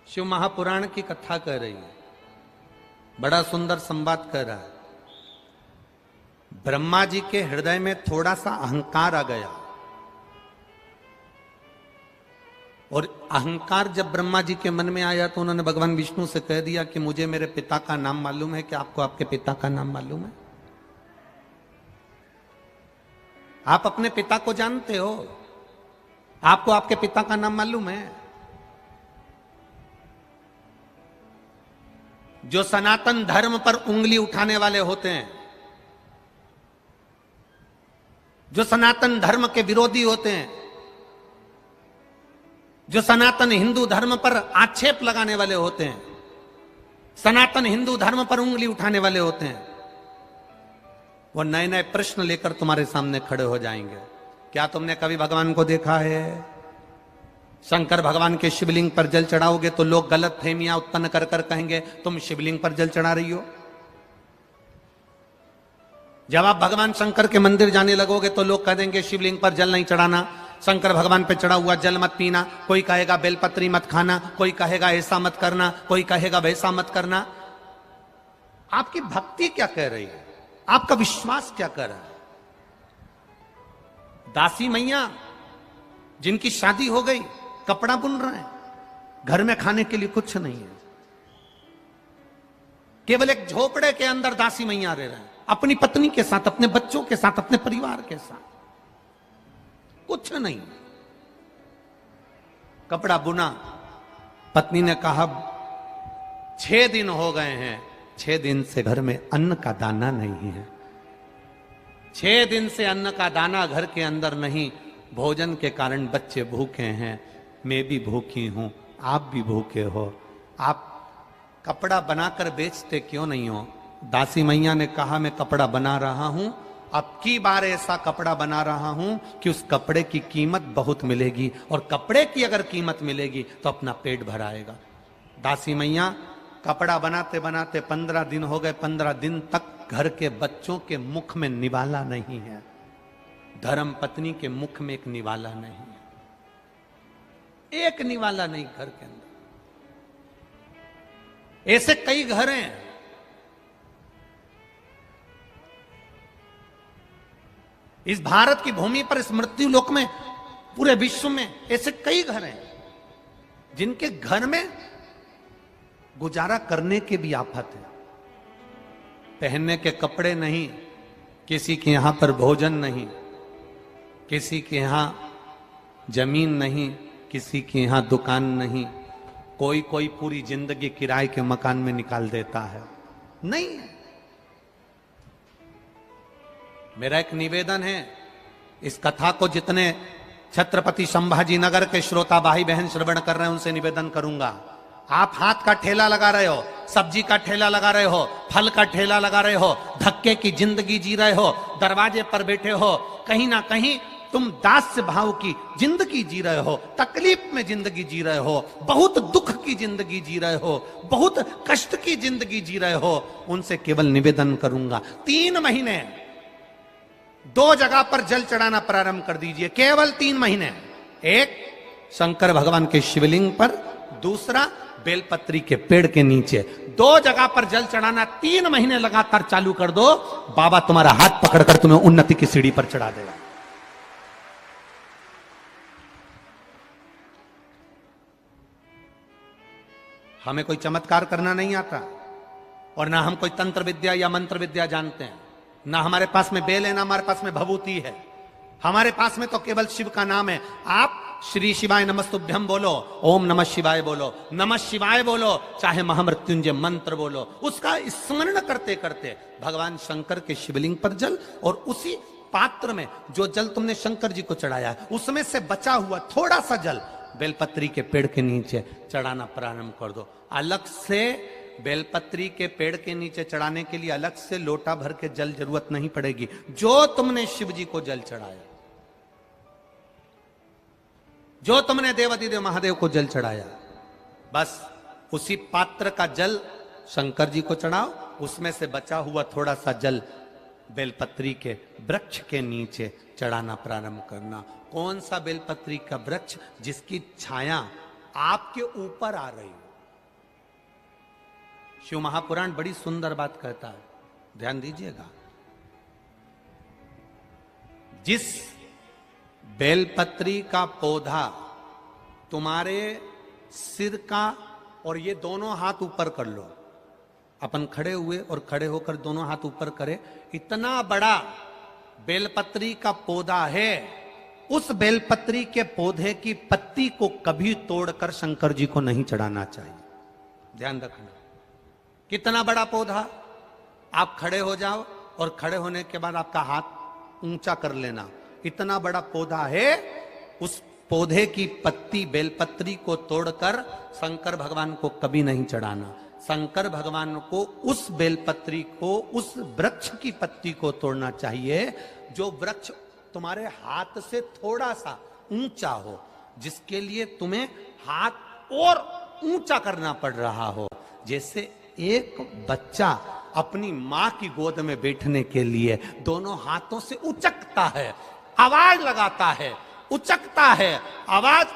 शिव महापुराण की कथा कह रही है, बड़ा सुंदर संवाद कर रहा है। ब्रह्मा जी के हृदय में थोड़ा सा अहंकार आ गया, और अहंकार जब ब्रह्मा जी के मन में आया तो उन्होंने भगवान विष्णु से कह दिया कि मुझे मेरे पिता का नाम मालूम है। कि आपको आपके पिता का नाम मालूम है? आप अपने पिता को जानते हो? आपको आपके पिता का नाम मालूम है? जो सनातन धर्म पर उंगली उठाने वाले होते हैं, जो सनातन धर्म के विरोधी होते हैं, जो सनातन हिंदू धर्म पर आक्षेप लगाने वाले होते हैं, सनातन हिंदू धर्म पर उंगली उठाने वाले होते हैं, वो नए नए प्रश्न लेकर तुम्हारे सामने खड़े हो जाएंगे। क्या तुमने कभी भगवान को देखा है? शंकर भगवान के शिवलिंग पर जल चढ़ाओगे तो लोग गलत फहमियां उत्पन्न कर कर कहेंगे तुम शिवलिंग पर जल चढ़ा रही हो। जब आप भगवान शंकर के मंदिर जाने लगोगे तो लोग कह देंगे शिवलिंग पर जल नहीं चढ़ाना, शंकर भगवान पे चढ़ा हुआ जल मत पीना, कोई कहेगा बेलपत्री मत खाना, कोई कहेगा ऐसा मत करना, कोई कहेगा वैसा मत करना। आपकी भक्ति क्या कह रही है? आपका विश्वास क्या कर रहा है? दासी मैया जिनकी शादी हो गई, कपड़ा बुन रहे हैं, घर में खाने के लिए कुछ नहीं है, केवल एक झोपड़े के अंदर दासी मैया रह रहे हैं, अपनी पत्नी के साथ, अपने बच्चों के साथ, अपने परिवार के साथ, कुछ नहीं। कपड़ा बुना, पत्नी ने कहा 6 दिन हो गए हैं, 6 दिन से घर में अन्न का दाना नहीं है, 6 दिन से अन्न का दाना घर के अंदर नहीं, भोजन के कारण बच्चे भूखे हैं, मैं भी भूखी हूं, आप भी भूखे हो, आप कपड़ा बनाकर बेचते क्यों नहीं हो? दासी मैया ने कहा मैं कपड़ा बना रहा हूं, अब की बार ऐसा कपड़ा बना रहा हूं कि उस कपड़े की कीमत बहुत मिलेगी, और कपड़े की अगर कीमत मिलेगी तो अपना पेट भराएगा। दासी मैया कपड़ा बनाते बनाते 15 दिन हो गए, 15 दिन तक घर के बच्चों के मुख में निवाला नहीं है, धर्म पत्नी के मुख में एक निवाला नहीं है, एक निवाला नहीं घर के अंदर। ऐसे कई घर हैं। इस भारत की भूमि पर, इस मृत्यु लोक में, पूरे विश्व में ऐसे कई घर हैं जिनके घर में गुजारा करने के भी आफत है। पहनने के कपड़े नहीं, किसी के यहां पर भोजन नहीं, किसी के यहां जमीन नहीं, किसी के यहां दुकान नहीं, कोई कोई पूरी जिंदगी किराए के मकान में निकाल देता है। नहीं है। मेरा एक निवेदन है, इस कथा को जितने छत्रपति संभाजी नगर के श्रोता भाई बहन श्रवण कर रहे हैं उनसे निवेदन करूंगा, आप हाथ का ठेला लगा रहे हो, सब्जी का ठेला लगा रहे हो, फल का ठेला लगा रहे हो, धक्के की जिंदगी जी रहे हो, दरवाजे पर बैठे हो, कहीं ना कहीं तुम दास्य भाव की जिंदगी जी रहे हो, तकलीफ में जिंदगी जी रहे हो, बहुत दुख की जिंदगी जी रहे हो, बहुत कष्ट की जिंदगी जी रहे हो, उनसे केवल निवेदन करूंगा 3 महीने 2 जगह पर जल चढ़ाना प्रारंभ कर दीजिए, केवल 3 महीने। एक शंकर भगवान के शिवलिंग पर, दूसरा बेलपत्री के पेड़ के नीचे, 2 जगह पर जल चढ़ाना 3 महीने लगातार चालू कर दो, बाबा तुम्हारा हाथ पकड़कर तुम्हें उन्नति की सीढ़ी पर चढ़ा देगा। हमें कोई चमत्कार करना नहीं आता, और ना हम कोई तंत्र विद्या या मंत्र विद्या जानते हैं, ना हमारे पास में बेल है, ना हमारे पास में भभूति है, हमारे पास में तो केवल शिव का नाम है। आप श्री शिवाय नमस्तुभ्यम बोलो, ओम नमः शिवाय बोलो, नमः शिवाय बोलो, चाहे महामृत्युंजय मंत्र बोलो, उसका स्मरण करते करते भगवान शंकर के शिवलिंग पर जल, और उसी पात्र में जो जल तुमने शंकर जी को चढ़ाया है उसमें से बचा हुआ थोड़ा सा जल बेलपत्री के पेड़ के नीचे चढ़ाना प्रारंभ कर दो। अलग से बेलपत्री के पेड़ के नीचे चढ़ाने के लिए अलग से लोटा भर के जल जरूरत नहीं पड़ेगी। जो तुमने शिव जी को जल चढ़ाया, जो तुमने देवाधिदेव महादेव को जल चढ़ाया, बस उसी पात्र का जल शंकर जी को चढ़ाओ, उसमें से बचा हुआ थोड़ा सा जल बेलपत्री के वृक्ष के नीचे चढ़ाना प्रारंभ करना। कौन सा बेलपत्री का वृक्ष? जिसकी छाया आपके ऊपर आ रही हो, शिव महापुराण बड़ी सुंदर बात कहता है, ध्यान दीजिएगा। जिस बेलपत्री का पौधा तुम्हारे सिर का, और ये दोनों हाथ ऊपर कर लो, अपन खड़े हुए और खड़े होकर दोनों हाथ ऊपर करे, इतना बड़ा बेलपत्री का पौधा है, उस बेलपत्री के पौधे की पत्ती को कभी तोड़कर शंकर जी को नहीं चढ़ाना चाहिए। ध्यान रखना, कितना बड़ा पौधा। आप खड़े हो जाओ और खड़े होने के बाद आपका हाथ ऊंचा कर लेना, इतना बड़ा पौधा है, उस पौधे की पत्ती बेलपत्री को तोड़कर शंकर भगवान को कभी नहीं चढ़ाना। शंकर भगवान को उस बेलपत्री को, उस वृक्ष की पत्ती को तोड़ना चाहिए जो वृक्ष तुम्हारे हाथ से थोड़ा सा ऊंचा हो, जिसके लिए तुम्हें हाथ और ऊंचा करना पड़ रहा हो। जैसे एक बच्चा अपनी मां की गोद में बैठने के लिए दोनों हाथों से उचकता है, आवाज लगाता है, उचकता है, आवाज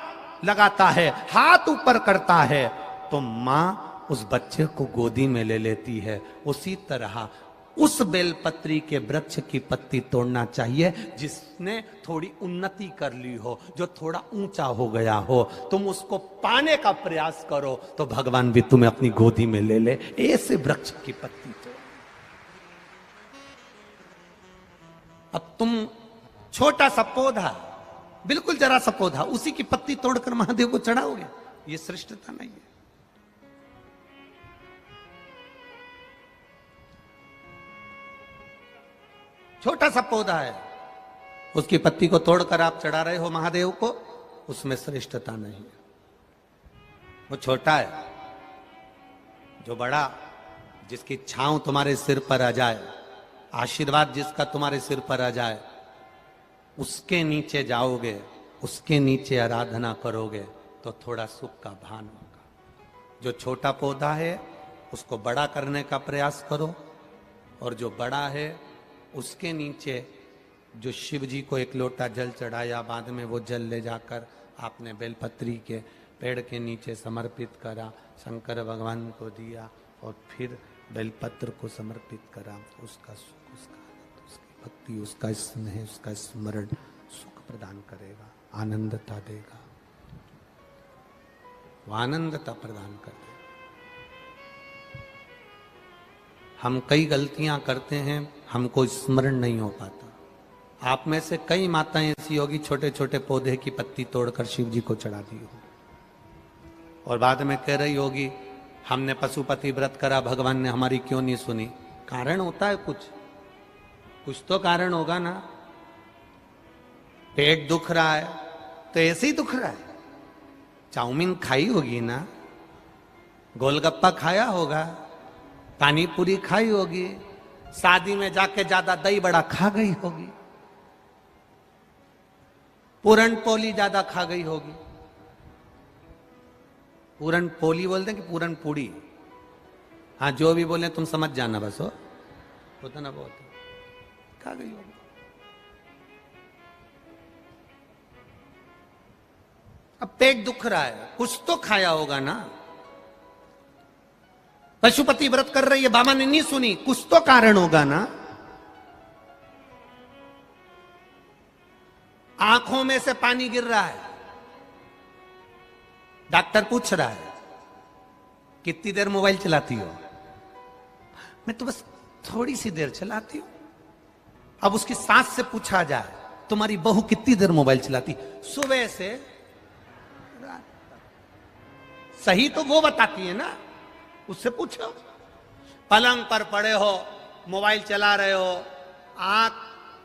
लगाता है, हाथ ऊपर करता है, तो मां उस बच्चे को गोदी में ले लेती है। उसी तरह उस बेलपत्री के वृक्ष की पत्ती तोड़ना चाहिए जिसने थोड़ी उन्नति कर ली हो, जो थोड़ा ऊंचा हो गया हो। तुम उसको पाने का प्रयास करो तो भगवान भी तुम्हें अपनी गोदी में ले ले। ऐसे वृक्ष की पत्ती तोड़। अब तुम छोटा सा पौधा, बिल्कुल जरा सा पौधा, उसी की पत्ती तोड़कर महादेव को चढ़ाओगे, ये श्रेष्ठता नहीं है। छोटा सा पौधा है, उसकी पत्ती को तोड़कर आप चढ़ा रहे हो महादेव को, उसमें श्रेष्ठता नहीं है। वो छोटा है, जो बड़ा, जिसकी छांव तुम्हारे सिर पर आ जाए, आशीर्वाद जिसका तुम्हारे सिर पर आ जाए, उसके नीचे जाओगे, उसके नीचे आराधना करोगे तो थोड़ा सुख का भान होगा। जो छोटा पौधा है उसको बड़ा करने का प्रयास करो, और जो बड़ा है उसके नीचे जो शिव जी को एक लोटा जल चढ़ाया, बाद में वो जल ले जाकर आपने बेलपत्री के पेड़ के नीचे समर्पित करा, शंकर भगवान को दिया और फिर बेलपत्र को समर्पित करा, उसका सुख, उसका आनंद, उसकी भक्ति, उसका स्नेह, उसका स्मरण सुख प्रदान करेगा, आनंदता देगा, वो आनंदता प्रदान कर देगा। हम कई गलतियां करते हैं, हमको स्मरण नहीं हो पाता। आप में से कई माताएं ऐसी होगी छोटे छोटे पौधे की पत्ती तोड़कर शिव जी को चढ़ा दी हो, और बाद में कह रही होगी हमने पशुपति व्रत करा, भगवान ने हमारी क्यों नहीं सुनी। कारण होता है, कुछ तो कारण होगा ना। पेट दुख रहा है तो ऐसे ही दुख रहा है, चाउमीन खाई होगी ना, गोलगप्पा खाया होगा, पानी पूरी खाई होगी, शादी में जाके ज्यादा दही बड़ा खा गई होगी, पूरन पोली ज्यादा खा गई होगी। पूरन पोली बोलते हैं कि पूरन पूड़ी, हाँ जो भी बोले तुम समझ जाना, बस हो होता ना, बहुत खा गई होगी। अब पेट दुख रहा है, कुछ तो खाया होगा ना। पशुपति व्रत कर रही है, बाबा ने नहीं सुनी, कुछ तो कारण होगा ना। आंखों में से पानी गिर रहा है, डॉक्टर पूछ रहा है कितनी देर मोबाइल चलाती हो, मैं तो बस थोड़ी सी देर चलाती हूं। अब उसकी सास से पूछा जाए तुम्हारी बहू कितनी देर मोबाइल चलाती, सुबह से रात तक। सही तो वो बताती है ना, उससे पूछो। पलंग पर पड़े हो, मोबाइल चला रहे हो, आंख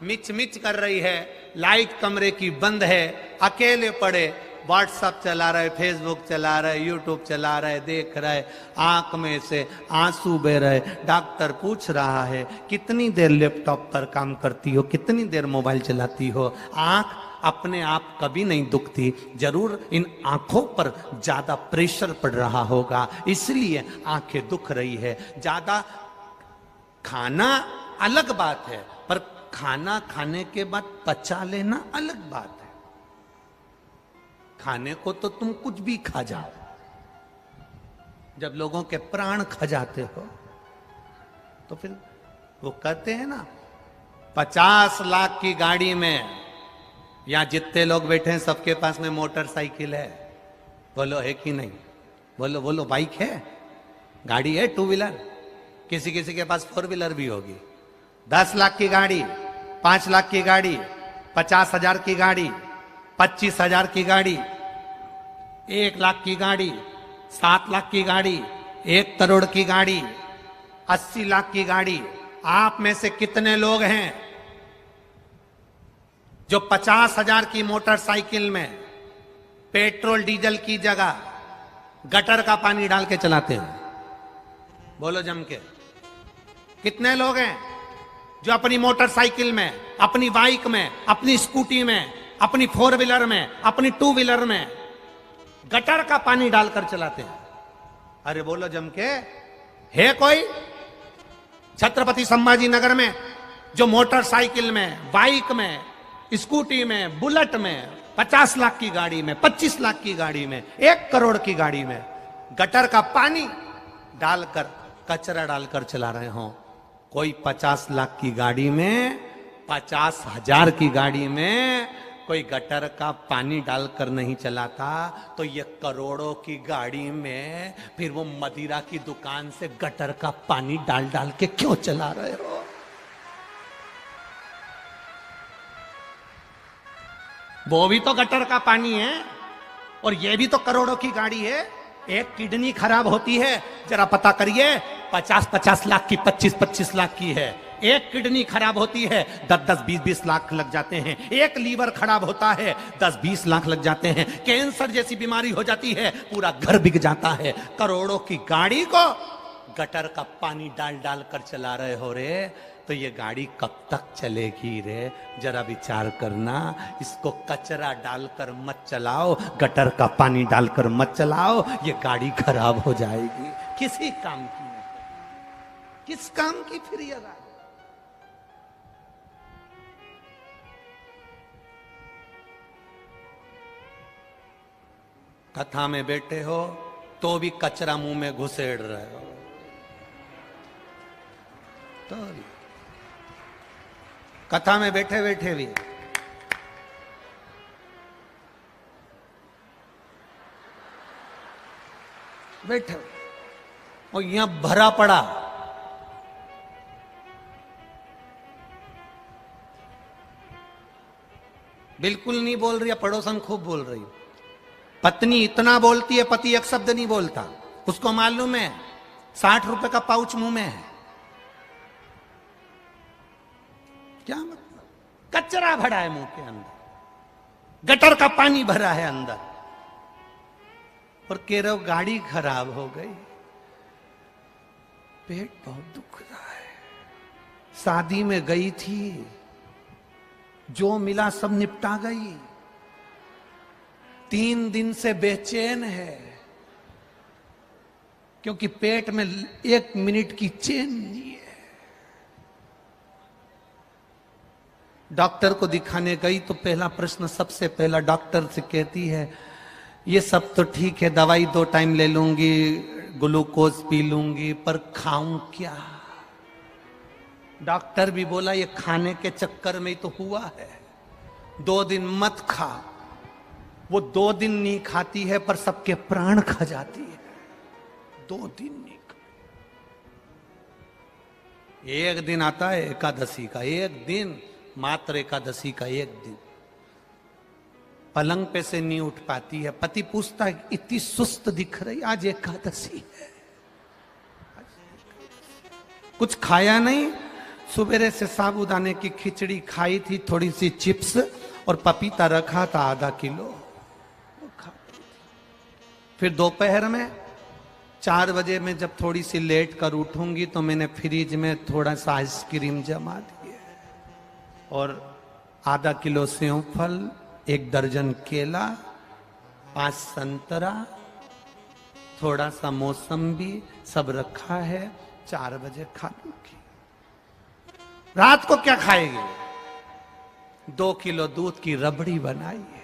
मिच मिच कर रही है, लाइट कमरे की बंद है, अकेले पड़े, व्हाट्सएप चला रहे, फेसबुक चला रहे, यूट्यूब चला रहे, देख रहे, आंख में से आंसू बह रहे। डॉक्टर पूछ रहा है कितनी देर लैपटॉप पर काम करती हो, कितनी देर मोबाइल चलाती हो। आंख अपने आप कभी नहीं दुखती, जरूर इन आंखों पर ज्यादा प्रेशर पड़ रहा होगा, इसलिए आंखें दुख रही है। ज्यादा खाना अलग बात है, पर खाना खाने के बाद पचा लेना अलग बात है। खाने को तो तुम कुछ भी खा जाओ, जब लोगों के प्राण खा जाते हो तो फिर वो कहते हैं ना, 50 लाख की गाड़ी में, यहां जितने लोग बैठे हैं सबके पास में मोटरसाइकिल है, बोलो है कि नहीं? बोलो बोलो, बाइक है, गाड़ी है, टू व्हीलर, किसी किसी के पास फोर व्हीलर भी होगी। 10 लाख की गाड़ी, 5 लाख की गाड़ी, 50,000 की गाड़ी, 25,000 की गाड़ी, 1 लाख की गाड़ी, 7 लाख की गाड़ी, 1 करोड़ की गाड़ी, 80 लाख की गाड़ी। आप में से कितने लोग हैं जो 50,000 की मोटरसाइकिल में पेट्रोल डीजल की जगह गटर का पानी डाल के चलाते हैं? बोलो जम के। कितने लोग हैं जो अपनी मोटरसाइकिल में, अपनी बाइक में, अपनी स्कूटी में, अपनी फोर व्हीलर में, अपनी टू व्हीलर में गटर का पानी डालकर चलाते हैं? अरे बोलो जम के, है कोई छत्रपति संभाजी नगर में जो मोटरसाइकिल में, बाइक में, स्कूटी में, बुलेट में, 50 लाख की गाड़ी में, 25 लाख की गाड़ी में, 1 करोड़ की गाड़ी में गटर का पानी डालकर, कचरा डालकर चला रहे हो? कोई 50 लाख की गाड़ी में, 50,000 की गाड़ी में कोई गटर का पानी डालकर नहीं चलाता, तो ये करोड़ों की गाड़ी में फिर वो मदिरा की दुकान से गटर का पानी डाल डाल के क्यों चला रहे हो? वो भी तो गटर का पानी है और ये भी तो करोड़ों की गाड़ी है। एक किडनी खराब होती है, जरा पता करिए, 50-50 लाख की, 25-25 लाख की है। एक किडनी खराब होती है, 10-10, 20-20 लाख लग जाते हैं। एक लीवर खराब होता है, 10-20 लाख लग जाते हैं। कैंसर जैसी बीमारी हो जाती है, पूरा घर बिक जाता है। करोड़ों की गाड़ी को गटर का पानी डाल डाल कर चला रहे हो रे, तो ये गाड़ी कब तक चलेगी रे? जरा विचार करना। इसको कचरा डालकर मत चलाओ, गटर का पानी डालकर मत चलाओ, ये गाड़ी खराब हो जाएगी। किसी काम की नहीं, किस काम की फिर ये गाड़ी? कथा में बैठे हो तो भी कचरा मुंह में घुसेड़ रहे हो। तो कथा में बैठे बैठे भी बैठे और यहां भरा पड़ा। बिल्कुल नहीं बोल रही है, पड़ोसन खूब बोल रही। पत्नी इतना बोलती है, पति एक शब्द नहीं बोलता। उसको मालूम है 60 रुपए का पाउच मुंह में है। क्या मतलब? कचरा भरा है मुंह के अंदर, गटर का पानी भरा है अंदर, और कह रहे हो गाड़ी खराब हो गई। पेट बहुत दुख रहा है। शादी में गई थी, जो मिला सब निपटा गई। 3 दिन से बेचैन है, क्योंकि पेट में 1 मिनट की चैन नहीं है। डॉक्टर को दिखाने गई तो पहला प्रश्न सबसे पहला डॉक्टर से कहती है, ये सब तो ठीक है, दवाई 2 टाइम ले लूंगी, ग्लूकोज पी लूंगी, पर खाऊं क्या? डॉक्टर भी बोला ये खाने के चक्कर में ही तो हुआ है, 2 दिन मत खा। वो 2 दिन नहीं खाती है पर सबके प्राण खा जाती है। 2 दिन नहीं खा। एक दिन आता है एकादशी का, एक दिन मात्र एकादशी का, एक दिन पलंग पे से नहीं उठ पाती है। पति पूछता है इतनी सुस्त दिख रही, आज एकादशी है, कुछ खाया नहीं? सुबेरे से साबूदाने की खिचड़ी खाई थी, थोड़ी सी चिप्स और पपीता रखा था आधा किलो, वो खाती थी। फिर दोपहर में 4 बजे में जब थोड़ी सी लेट कर उठूंगी तो मैंने फ्रिज में थोड़ा सा आइसक्रीम जमा दिए और आधा किलो सेव फल, 1 दर्जन केला, 5 संतरा, थोड़ा सा मौसम्बी सब रखा है। 4 बजे खा लूंगी। रात को क्या खाएगी? 2 किलो दूध की रबड़ी बनाई है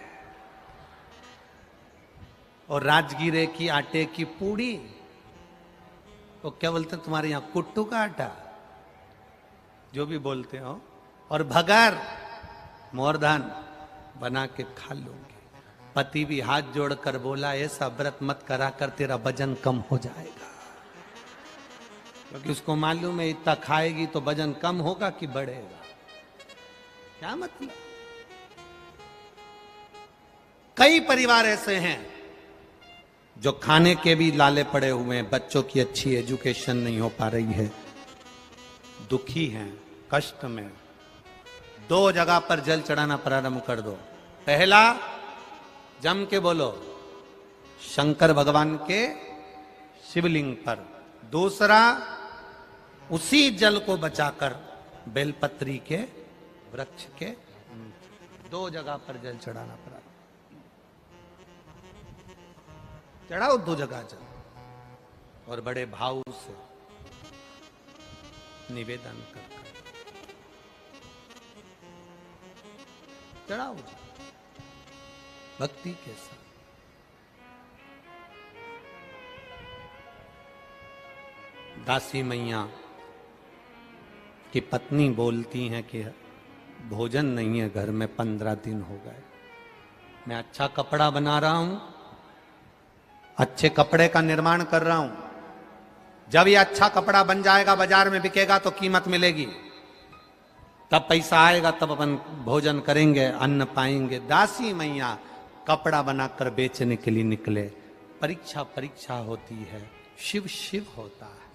और राजगीरे की आटे की पूड़ी वो क्या बोलते हैं तुम्हारे यहां, कुट्टू का आटा, जो भी बोलते हो, और भगर मोरधान बना के खा लूंगी। पति भी हाथ जोड़कर बोला ऐसा व्रत मत करा कर, तेरा वजन कम हो जाएगा, क्योंकि उसको मालूम है इतना खाएगी तो वजन कम होगा कि बढ़ेगा। क्या मतलब? कई परिवार ऐसे हैं जो खाने के भी लाले पड़े हुए हैं, बच्चों की अच्छी एजुकेशन नहीं हो पा रही है, दुखी हैं, कष्ट में। 2 जगह पर जल चढ़ाना प्रारंभ कर दो। पहला, जम के बोलो, शंकर भगवान के शिवलिंग पर। दूसरा, उसी जल को बचाकर बेलपत्री के वृक्ष के 2 जगह पर जल चढ़ाना प्रारंभ। चढ़ाओ 2 जगह जल, और बड़े भाव से निवेदन कर चढ़ाओ भक्ति के साथ। दासी मैया की पत्नी बोलती हैं कि भोजन नहीं है घर में, 15 दिन हो गए, मैं अच्छा कपड़ा बना रहा हूं, अच्छे कपड़े का निर्माण कर रहा हूं, जब ये अच्छा कपड़ा बन जाएगा, बाजार में बिकेगा तो कीमत मिलेगी, तब पैसा आएगा, तब अपन भोजन करेंगे, अन्न पाएंगे। दासी मैया कपड़ा बनाकर बेचने के लिए निकले। परीक्षा परीक्षा होती है, शिव शिव होता है।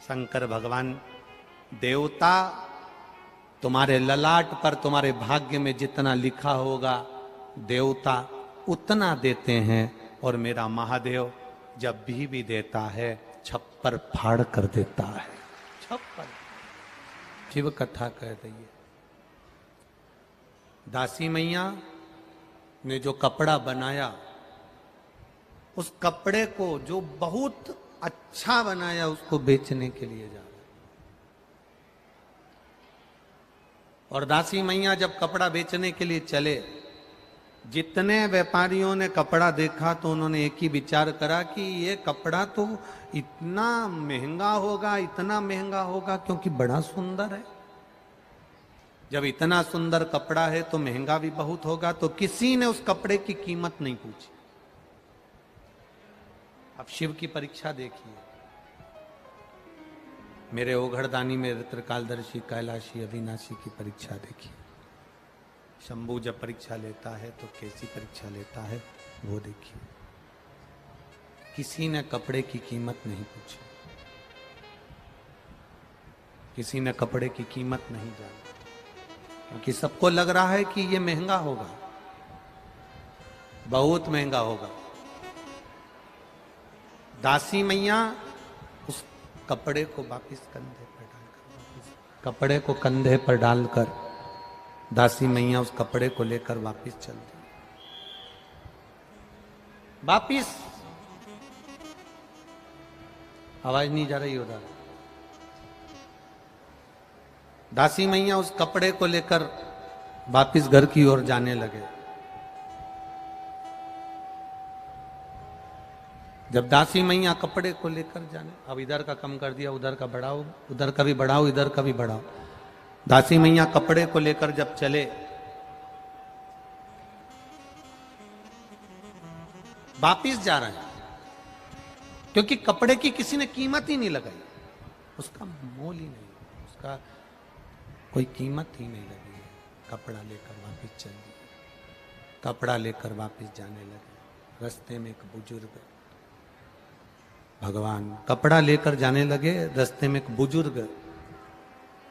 शंकर भगवान, देवता तुम्हारे ललाट पर, तुम्हारे भाग्य में जितना लिखा होगा देवता उतना देते हैं, और मेरा महादेव जब भी देता है छप्पर फाड़ कर देता है। छप्पर शिव कथा कह रही है। दासी मैया ने जो कपड़ा बनाया, उस कपड़े को जो बहुत अच्छा बनाया, उसको बेचने के लिए जा रहा। और दासी मैया जब कपड़ा बेचने के लिए चले, जितने व्यापारियों ने कपड़ा देखा तो उन्होंने एक ही विचार करा कि ये कपड़ा तो इतना महंगा होगा, इतना महंगा होगा, क्योंकि बड़ा सुंदर है। जब इतना सुंदर कपड़ा है तो महंगा भी बहुत होगा। तो किसी ने उस कपड़े की कीमत नहीं पूछी। अब शिव की परीक्षा देखिए। मेरे ओघड़दानी में त्रिकालदर्शी कैलाशी अविनाशी की परीक्षा देखिए। शंभू जब परीक्षा लेता है तो कैसी परीक्षा लेता है वो देखिए। किसी ने कपड़े की कीमत नहीं पूछी, किसी ने कपड़े की कीमत नहीं जानी, क्योंकि सबको लग रहा है कि ये महंगा होगा, बहुत महंगा होगा। दासी मैया उस कपड़े को वापिस कंधे पर डालकर, कपड़े को कंधे पर डालकर दासी मैया उस कपड़े को लेकर वापिस चल दी। वापिस आवाज नहीं जा रही उधर। दासी मैया उस कपड़े को लेकर वापिस घर की ओर जाने लगे। जब दासी मैया कपड़े को लेकर जाने, अब इधर का कम कर दिया, उधर का बढ़ाओ, उधर का भी बढ़ाओ, इधर का भी बढ़ाओ। दासी मैया कपड़े को लेकर जब चले, वापिस जा रहे हैं, क्योंकि कपड़े की किसी ने कीमत ही नहीं लगाई, उसका मोल ही नहीं, उसका कोई कीमत ही नहीं लगी है। कपड़ा लेकर वापिस चल दिए। कपड़ा लेकर वापिस जाने लगे। रास्ते में एक बुजुर्ग, भगवान कपड़ा लेकर जाने लगे, रास्ते में एक बुजुर्ग,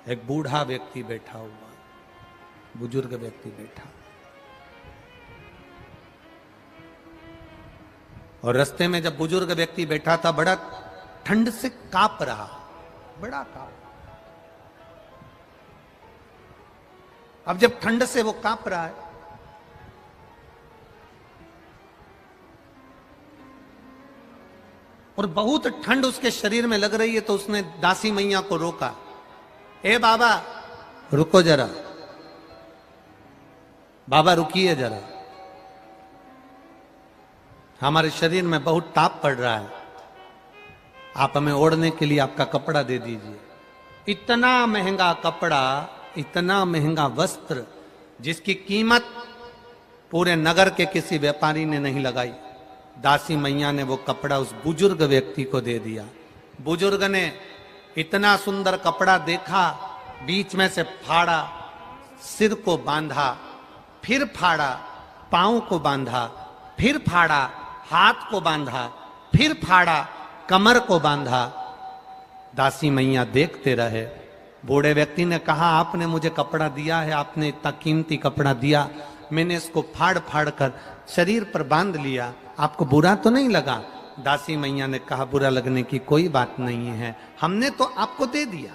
एक बूढ़ा व्यक्ति बैठा हुआ, बुजुर्ग व्यक्ति बैठा, और रास्ते में जब बुजुर्ग व्यक्ति बैठा था, बड़ा ठंड से कांप रहा, बड़ा कांप। अब जब ठंड से वो कांप रहा है, और बहुत ठंड उसके शरीर में लग रही है, तो उसने दासी मैया को रोका। ए बाबा रुको जरा, बाबा रुकिए जरा, हमारे शरीर में बहुत ताप पड़ रहा है, आप हमें ओढ़ने के लिए आपका कपड़ा दे दीजिए। इतना महंगा कपड़ा, इतना महंगा वस्त्र, जिसकी कीमत पूरे नगर के किसी व्यापारी ने नहीं लगाई। दासी मैया ने वो कपड़ा उस बुजुर्ग व्यक्ति को दे दिया। बुजुर्ग ने इतना सुंदर कपड़ा देखा, बीच में से फाड़ा, सिर को बांधा, फिर फाड़ा, पांव को बांधा, फिर फाड़ा, हाथ को बांधा, फिर फाड़ा, कमर को बांधा। दासी मैया देखते रहे। बूढ़े व्यक्ति ने कहा, आपने मुझे कपड़ा दिया है, आपने इतना कीमती कपड़ा दिया, मैंने इसको फाड़ फाड़ कर शरीर पर बांध लिया, आपको बुरा तो नहीं लगा? दासी मैया ने कहा, बुरा लगने की कोई बात नहीं है, हमने तो आपको दे दिया।